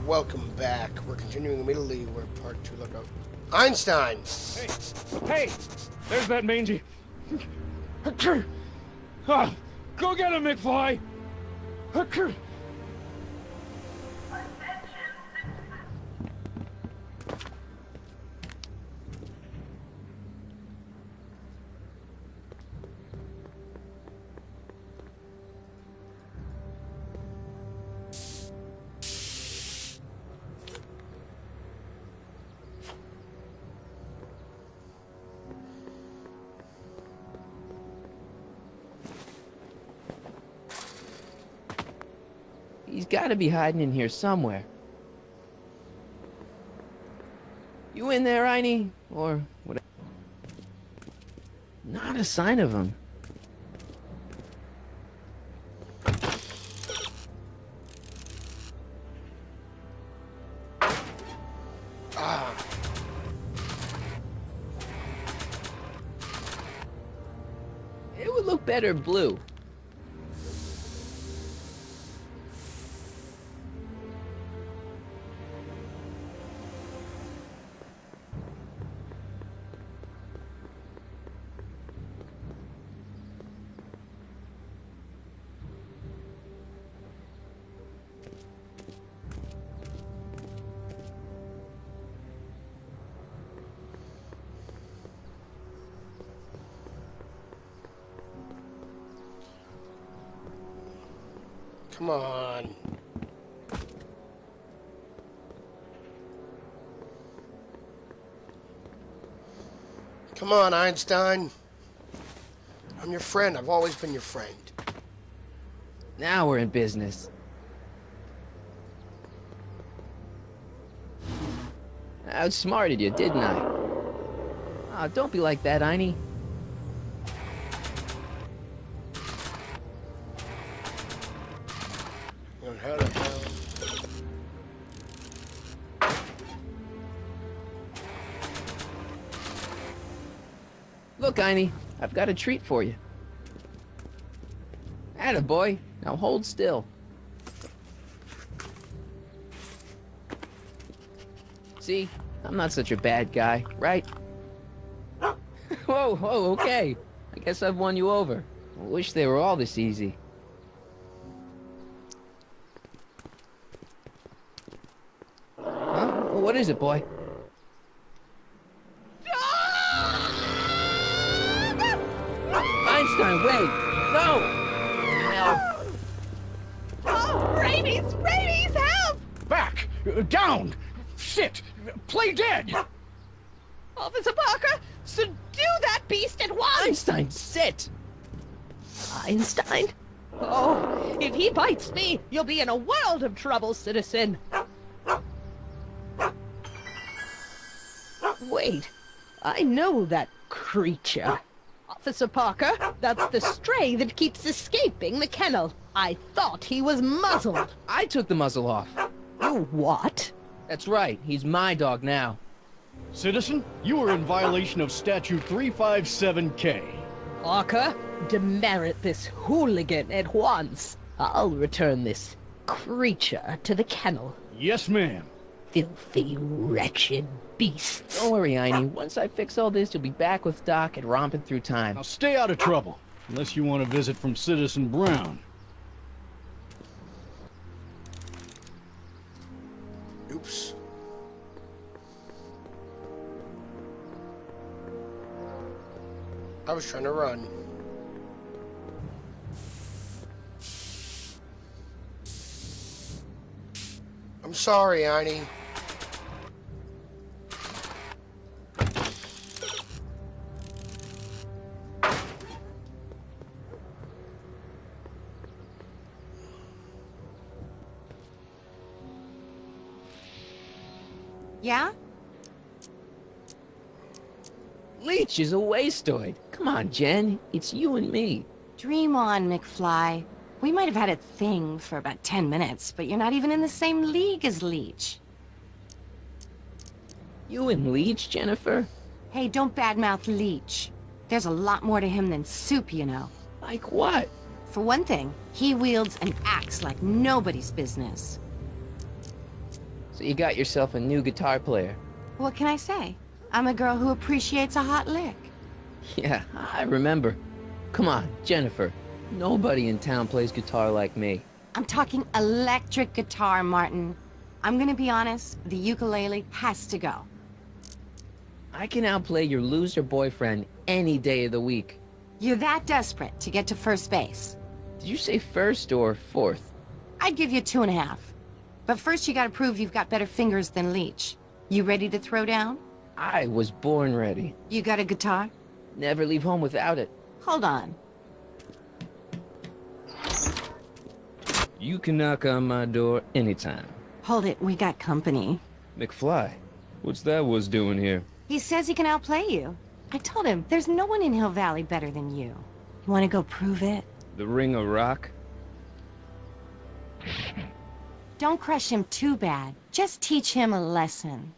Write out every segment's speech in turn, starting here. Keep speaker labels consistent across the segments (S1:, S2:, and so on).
S1: Welcome back. We're continuing immediately where part 2 left out. Einstein!
S2: Hey! There's that mangy. Ah, go get him, McFly!
S3: He's got to be hiding in here somewhere. You in there, Einie? Or what? Not a sign of him. It would look better blue.
S1: Come on. Come on, Einstein. I'm your friend. I've always been your friend.
S3: Now we're in business. I outsmarted you, didn't I? Oh, don't be like that, Einie.
S1: How the hell?
S3: Look, Einie, I've got a treat for you. Attaboy. Now hold still. See? I'm not such a bad guy, right? Whoa, okay. I guess I've won you over. I wish they were all this easy. Huh? What is it, boy? Einstein, wait! No!
S4: Oh, rabies! Rabies, help!
S2: Back! Down! Sit! Play dead!
S4: Officer Parker, subdue that beast at once!
S3: Einstein, sit!
S4: Einstein? Oh, if he bites me, you'll be in a world of trouble, citizen. Wait, I know that creature. Officer Parker, that's the stray that keeps escaping the kennel. I thought he was muzzled.
S3: I took the muzzle off.
S4: You what?
S3: That's right, he's my dog now.
S2: Citizen, you are in violation of Statute 357K.
S4: Parker, demerit this hooligan at once. I'll return this creature to the kennel.
S2: Yes, ma'am.
S4: Filthy, wretched beasts.
S3: Don't worry, Einie. Once I fix all this, you'll be back with Doc and romping through time.
S2: Now stay out of trouble, unless you want a visit from Citizen Brown.
S1: Oops. I was trying to run. I'm sorry, Einie.
S5: Yeah?
S3: Leech is a wastoid. Come on, Jen. It's you and me.
S5: Dream on, McFly. We might have had a thing for about 10 minutes, but you're not even in the same league as Leech.
S3: You and Leech, Jennifer?
S5: Hey, don't badmouth Leech. There's a lot more to him than soup, you know.
S3: Like what?
S5: For one thing, he wields an axe like nobody's business.
S3: So you got yourself a new guitar player.
S5: What can I say? I'm a girl who appreciates a hot lick.
S3: Yeah, I remember. Come on, Jennifer. Nobody in town plays guitar like me.
S5: I'm talking electric guitar, Martin. I'm gonna be honest, the ukulele has to go.
S3: I can outplay your loser boyfriend any day of the week.
S5: You're that desperate to get to first base.
S3: Did you say first or fourth?
S5: I'd give you 2.5. But first you gotta prove you've got better fingers than Leech. You ready to throw down?
S3: I was born ready.
S5: You got a guitar?
S3: Never leave home without it.
S5: Hold on.
S3: You can knock on my door anytime.
S5: Hold it, we got company.
S3: McFly, what's that was doing here?
S5: He says he can outplay you. I told him, there's no one in Hill Valley better than you. You wanna go prove it?
S3: The Ring of Rock?
S5: Don't crush him too bad. Just teach him a lesson.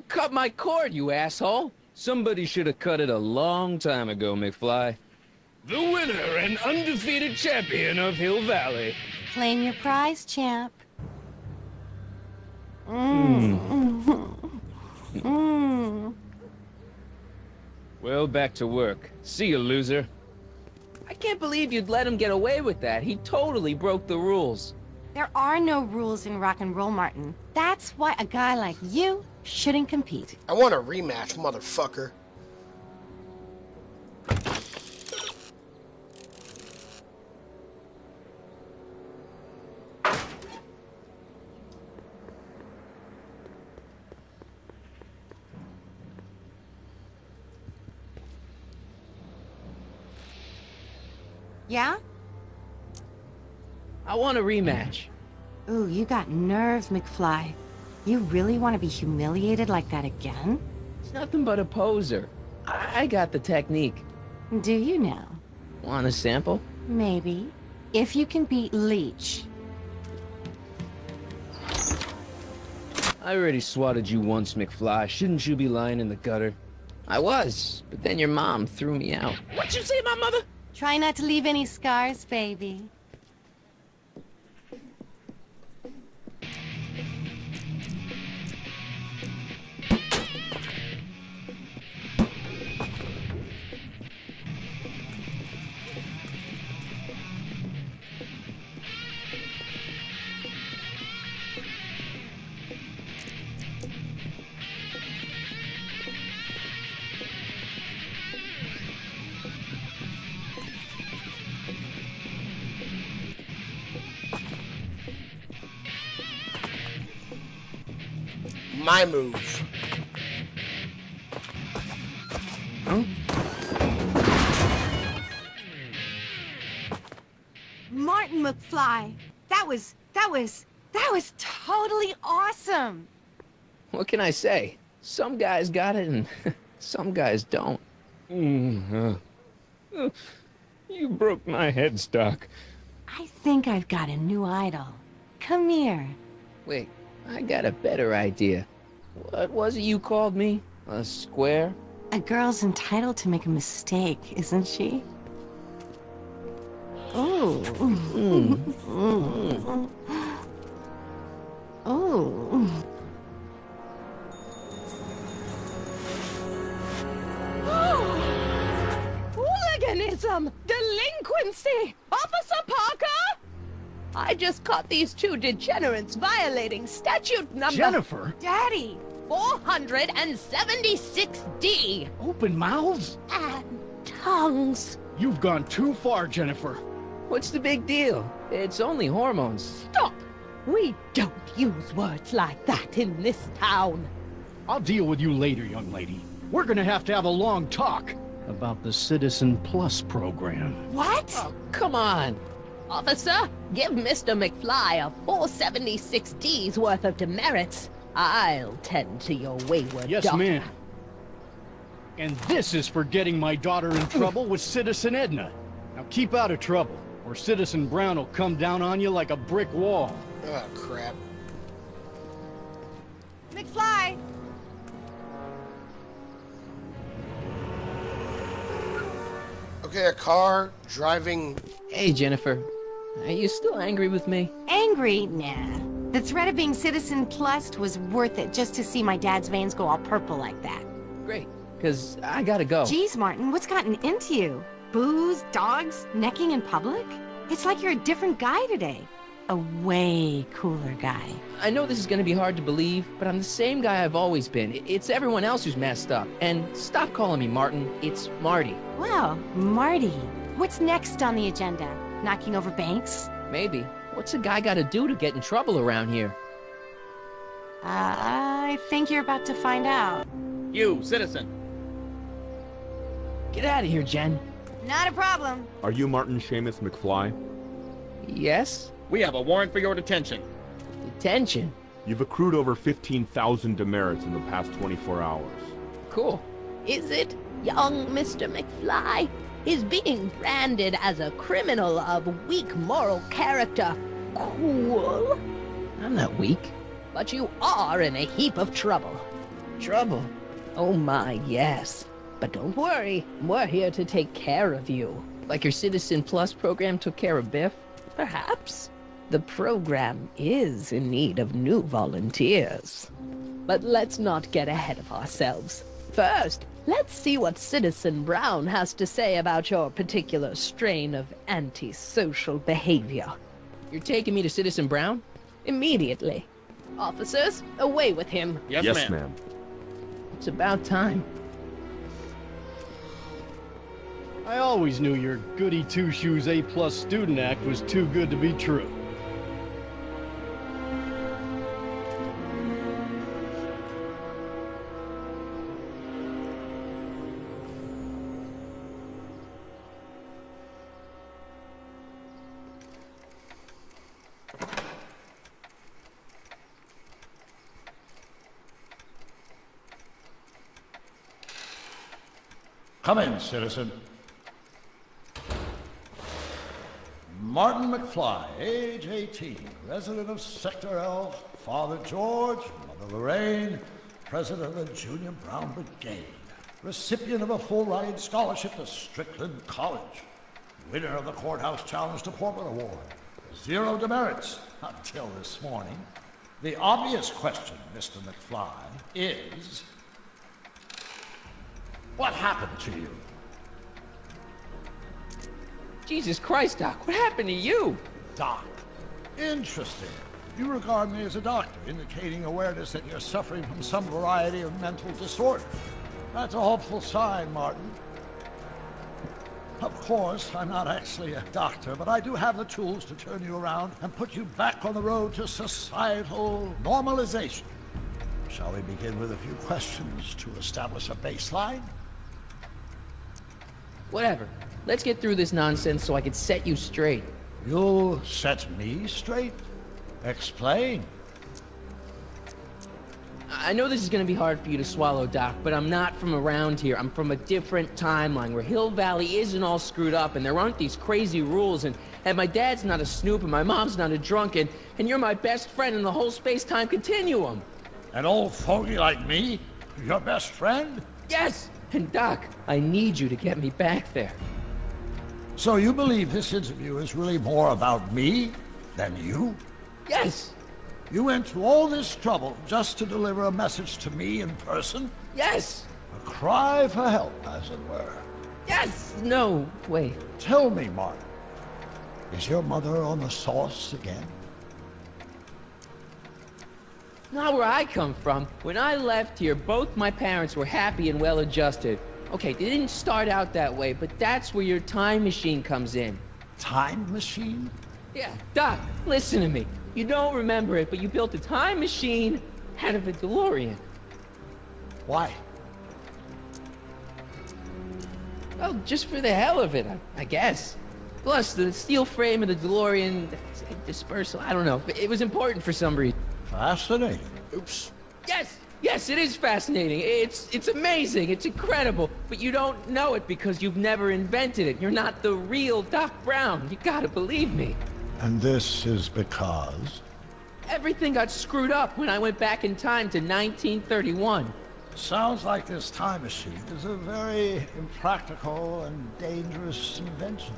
S3: Cut my cord, you asshole! Somebody should have cut it a long time ago, McFly. The winner and undefeated champion of Hill Valley.
S5: Claim your prize, champ.
S3: Well, back to work. See you, loser. I can't believe you'd let him get away with that. He totally broke the rules.
S5: There are no rules in rock and roll, Martin. That's why a guy like you shouldn't compete.
S1: I want a rematch, motherfucker.
S5: Yeah?
S3: I want a rematch.
S5: Ooh, you got nerve, McFly. You really want to be humiliated like that again?
S3: It's nothing but a poser. I got the technique.
S5: Do you now?
S3: Want a sample?
S5: Maybe. If you can beat Leech.
S3: I already swatted you once, McFly. Shouldn't you be lying in the gutter? I was, but then your mom threw me out. What'd you say, my mother?
S5: Try not to leave any scars, baby.
S1: My move.
S3: Huh?
S5: Martin McFly, that was totally awesome.
S3: What can I say? Some guys got it and some guys don't. You broke my headstock.
S5: I think I've got a new idol. Come here.
S3: Wait, I got a better idea. What was it you called me? A square?
S5: A girl's entitled to make a mistake, isn't she? Oh. Oh.
S4: Hooliganism! Delinquency! Officer Parker! I just caught these two degenerates violating statute number...
S2: Jennifer!
S5: Daddy!
S4: 476D!
S2: Open mouths?
S4: And tongues.
S2: You've gone too far, Jennifer.
S3: What's the big deal? It's only hormones.
S4: Stop! We don't use words like that in this town.
S2: I'll deal with you later, young lady. We're gonna have to have a long talk about the Citizen Plus program.
S5: What?
S3: Oh, come on.
S4: Officer, give Mr. McFly a 476D's worth of demerits. I'll tend to your wayward
S2: Yes,
S4: daughter.
S2: ma'am. And this is for getting my daughter in trouble with Citizen Edna. Now keep out of trouble, or Citizen Brown will come down on you like a brick wall.
S1: Oh, crap.
S5: McFly!
S1: Okay, a car driving...
S3: Hey, Jennifer. Are you still angry with me?
S5: Angry? Nah. The threat of being Citizen Plus was worth it just to see my dad's veins go all purple like that.
S3: Great, because I gotta go.
S5: Geez, Martin, what's gotten into you? Booze, dogs, necking in public? It's like you're a different guy today. A way cooler guy.
S3: I know this is gonna be hard to believe, but I'm the same guy I've always been. It's everyone else who's messed up. And stop calling me Martin. It's Marty.
S5: Wow, Marty. What's next on the agenda? Knocking over banks?
S3: Maybe. What's a guy gotta do to get in trouble around here?
S5: I think you're about to find out.
S6: You, citizen.
S3: Get out of here, Jen.
S5: Not a problem.
S7: Are you Martin Seamus McFly?
S3: Yes?
S6: We have a warrant for your detention.
S3: Detention?
S7: You've accrued over 15,000 demerits in the past 24 hours.
S3: Cool.
S4: Is it, young Mr. McFly? Is being branded as a criminal of weak moral character cool?
S3: I'm not weak.
S4: But you are in a heap of trouble.
S3: Trouble?
S4: Oh my, yes. But don't worry, we're here to take care of you.
S3: Like your Citizen Plus program took care of Biff?
S4: Perhaps. The program is in need of new volunteers. But let's not get ahead of ourselves. First, let's see what Citizen Brown has to say about your particular strain of antisocial behavior.
S3: You're taking me to Citizen Brown?
S4: Immediately. Officers, away with him.
S6: Yes, ma'am.
S3: It's about time.
S2: I always knew your goody two-shoes A+ student act was too good to be true.
S8: Come in, citizen. Martin McFly, age 18, resident of Sector L, Father George, Mother Lorraine, president of the Junior Brown Brigade, recipient of a full-ride scholarship to Strickland College, winner of the Courthouse Challenge to Portland Award, 0 demerits until this morning. The obvious question, Mr. McFly, is... what happened to you?
S3: Jesus Christ, Doc, what happened to you?
S8: Doc. Interesting. You regard me as a doctor, indicating awareness that you're suffering from some variety of mental disorder. That's a hopeful sign, Martin. Of course, I'm not actually a doctor, but I do have the tools to turn you around and put you back on the road to societal normalization. Shall we begin with a few questions to establish a baseline?
S3: Whatever. Let's get through this nonsense so I can set you straight.
S8: You'll set me straight? Explain.
S3: I know this is gonna be hard for you to swallow, Doc, but I'm not from around here. I'm from a different timeline where Hill Valley isn't all screwed up and there aren't these crazy rules and my dad's not a snoop and my mom's not a drunk and you're my best friend in the whole space-time continuum.
S8: An old fogey like me? Your best friend?
S3: Yes! And Doc, I need you to get me back there.
S8: So you believe this interview is really more about me than you?
S3: Yes!
S8: You went to all this trouble just to deliver a message to me in person?
S3: Yes!
S8: A cry for help, as it were.
S3: Yes! No, wait.
S8: Tell me, Martin, is your mother on the sauce again?
S3: Not where I come from. When I left here, both my parents were happy and well-adjusted. Okay, they didn't start out that way, but that's where your time machine comes in.
S8: Time machine?
S3: Yeah, Doc, listen to me. You don't remember it, but you built a time machine out of a DeLorean.
S8: Why?
S3: Well, just for the hell of it, I guess. Plus, the steel frame of the DeLorean, dispersal, I don't know. It was important for some reason.
S8: Fascinating.
S1: Oops.
S3: Yes, it is fascinating. It's amazing. It's incredible. But you don't know it because you've never invented it. You're not the real Doc Brown. You gotta believe me.
S8: And this is because?
S3: Everything got screwed up when I went back in time to 1931.
S8: Sounds like this time machine is a very impractical and dangerous invention.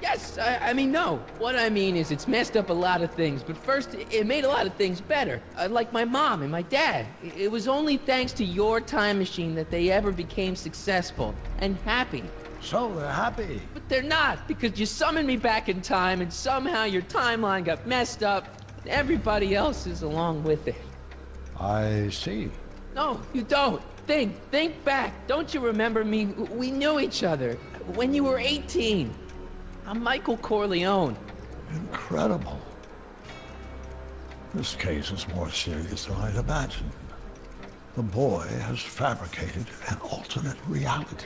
S3: Yes, I mean, no. What I mean is it's messed up a lot of things, but first, it made a lot of things better. Like my mom and my dad. It was only thanks to your time machine that they ever became successful and happy.
S8: So they're happy.
S3: But they're not, because you summoned me back in time, and somehow your timeline got messed up, and everybody else is along with it.
S8: I see.
S3: No, you don't. Think back. Don't you remember me? We knew each other when you were 18. I'm Michael Corleone.
S8: Incredible. This case is more serious than I'd imagined. The boy has fabricated an alternate reality.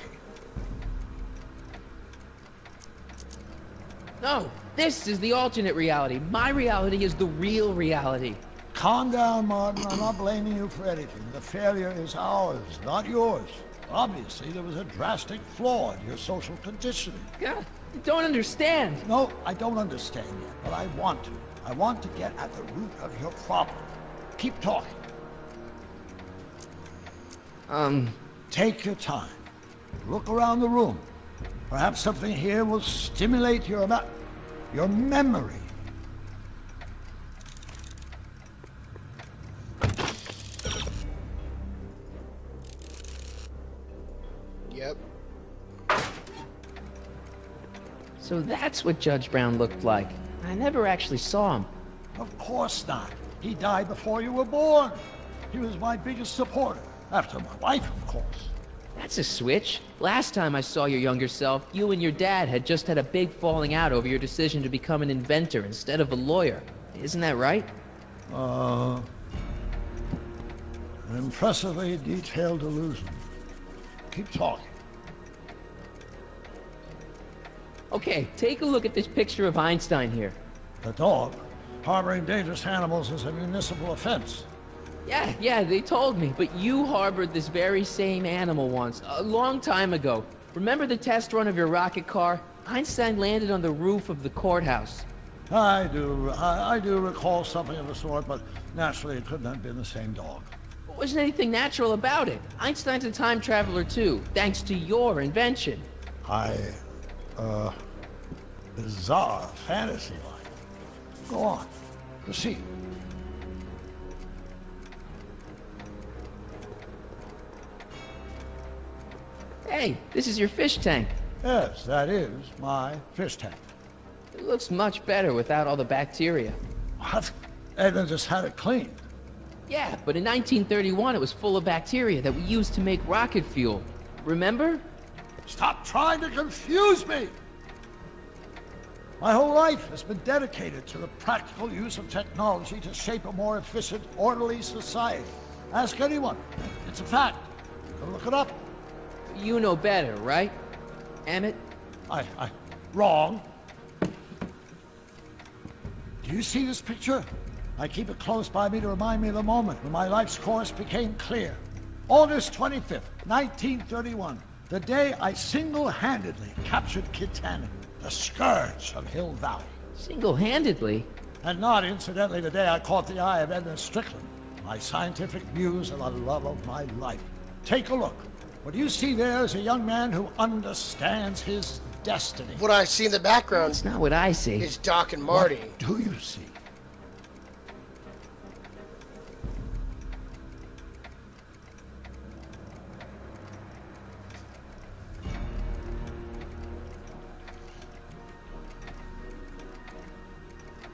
S3: No, this is the alternate reality. My reality is the real reality.
S8: Calm down, Martin. I'm not blaming you for anything. The failure is ours, not yours. Obviously, there was a drastic flaw in your social conditioning.
S3: God, you don't understand.
S8: No, I don't understand yet, but I want to. I want to get at the root of your problem. Keep talking. Take your time. Look around the room. Perhaps something here will stimulate your memory.
S1: Yep.
S3: So that's what Judge Brown looked like. I never actually saw him.
S8: Of course not. He died before you were born. He was my biggest supporter, after my wife, of course.
S3: That's a switch. Last time I saw your younger self, you and your dad had just had a big falling out over your decision to become an inventor instead of a lawyer. Isn't that right?
S8: An impressively detailed illusion. Keep talking.
S3: Okay, take a look at this picture of Einstein here.
S8: The dog. Harboring dangerous animals is a municipal offense.
S3: Yeah, they told me. But you harbored this very same animal once, a long time ago. Remember the test run of your rocket car? Einstein landed on the roof of the courthouse.
S8: I do recall something of the sort, but naturally it couldn't have been the same dog.
S3: There wasn't anything natural about it. Einstein's a time traveler too, thanks to your invention.
S8: Bizarre fantasy life. Go on. Proceed.
S3: Hey, this is your fish tank.
S8: Yes, that is my fish tank.
S3: It looks much better without all the bacteria.
S8: What? Edna just had it cleaned.
S3: Yeah, but in 1931 it was full of bacteria that we used to make rocket fuel. Remember?
S8: Stop trying to confuse me! My whole life has been dedicated to the practical use of technology to shape a more efficient, orderly society. Ask anyone. It's a fact. You can look it up.
S3: You know better, right? Emmett?
S8: Wrong. Do you see this picture? I keep it close by me to remind me of the moment when my life's course became clear. August 25th, 1931. The day I single-handedly captured Kit Tannen, the scourge of Hill Valley.
S3: Single-handedly?
S8: And not, incidentally, the day I caught the eye of Edna Strickland, my scientific muse and the love of my life. Take a look. What you see there is a young man who understands his destiny.
S1: What I see in the background
S3: That's not what I see.
S1: is Doc and Marty.
S8: What do you see?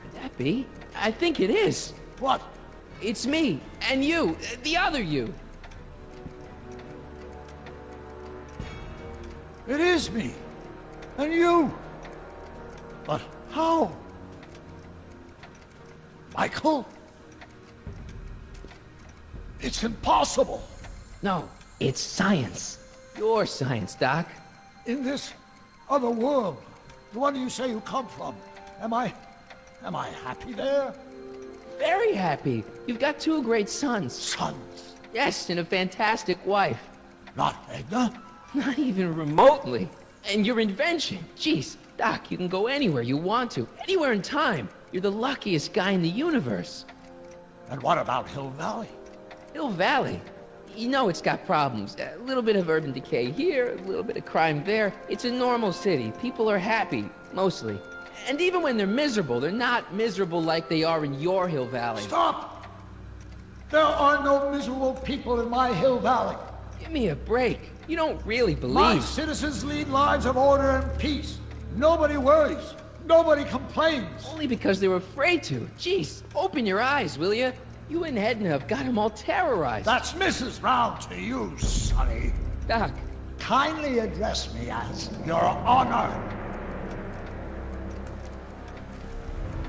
S3: Could that be? I think it is.
S8: What?
S3: It's me, and you, the other you.
S8: It is me. And you. But how? Michael? It's impossible.
S3: No, it's science. Your science, Doc.
S8: In this other world, the one you say you come from, am I happy there?
S3: Very happy. You've got 2 great sons.
S8: Sons?
S3: Yes, and a fantastic wife.
S8: Not Edna?
S3: Not even remotely. And your invention. Jeez, Doc, you can go anywhere you want to. Anywhere in time. You're the luckiest guy in the universe.
S8: And what about Hill Valley?
S3: Hill Valley. You know it's got problems. A little bit of urban decay here, a little bit of crime there. It's a normal city. People are happy, mostly. And even when they're miserable, they're not miserable like they are in your Hill Valley.
S8: Stop! There are no miserable people in my Hill Valley.
S3: Give me a break. You don't really believe.
S8: My citizens lead lives of order and peace. Nobody worries. Nobody complains.
S3: Only because they were afraid to. Jeez, open your eyes, will you? You and Edna have got them all terrorized.
S8: That's Mrs. Brown to you, Sonny.
S3: Doc.
S8: Kindly address me as Your Honor.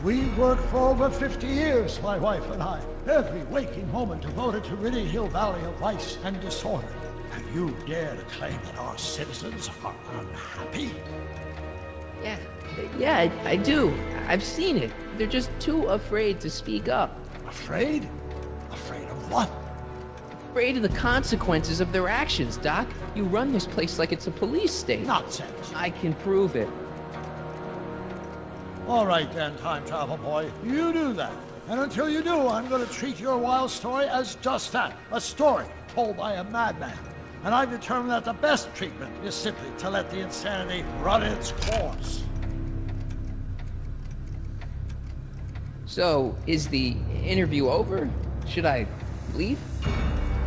S8: We worked for over 50 years, my wife and I. Every waking moment devoted to ridding Hill Valley of vice and disorder. And you dare to claim that our citizens are unhappy?
S3: Yeah, I do. I've seen it. They're just too afraid to speak up.
S8: Afraid? Afraid of what?
S3: Afraid of the consequences of their actions, Doc. You run this place like it's a police state.
S8: Nonsense.
S3: I can prove it.
S8: All right then, time travel boy. You do that. And until you do, I'm going to treat your wild story as just that. A story told by a madman. And I've determined that the best treatment is simply to let the insanity run its course.
S3: So, is the interview over? Should I leave?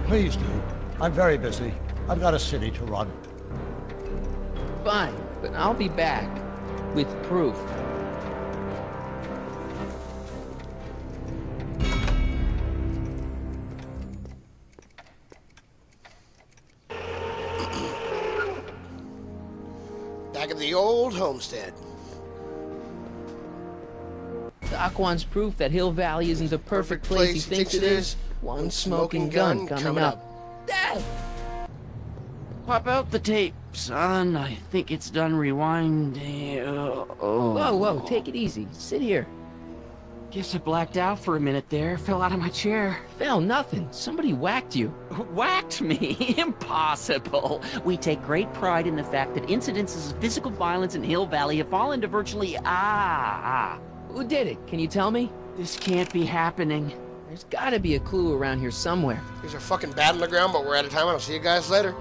S8: Please do. I'm very busy. I've got a city to run.
S3: Fine, but I'll be back with proof.
S1: Back at the old homestead.
S3: Doc wants proof that Hill Valley isn't the perfect place he thinks it is. One smoking gun coming up. Ah!
S9: Pop out the tape, son. I think it's done rewinding.
S3: Whoa, take it easy. Sit here.
S9: Guess I blacked out for a minute there. Fell out of my chair.
S3: Fell nothing. Somebody whacked you.
S9: Whacked me? Impossible. We take great pride in the fact that incidences of physical violence in Hill Valley have fallen to virtually
S3: Who did it? Can you tell me?
S9: This can't be happening.
S3: There's gotta be a clue around here somewhere.
S1: These are fucking bad on the ground, but we're out of time. I'll see you guys later.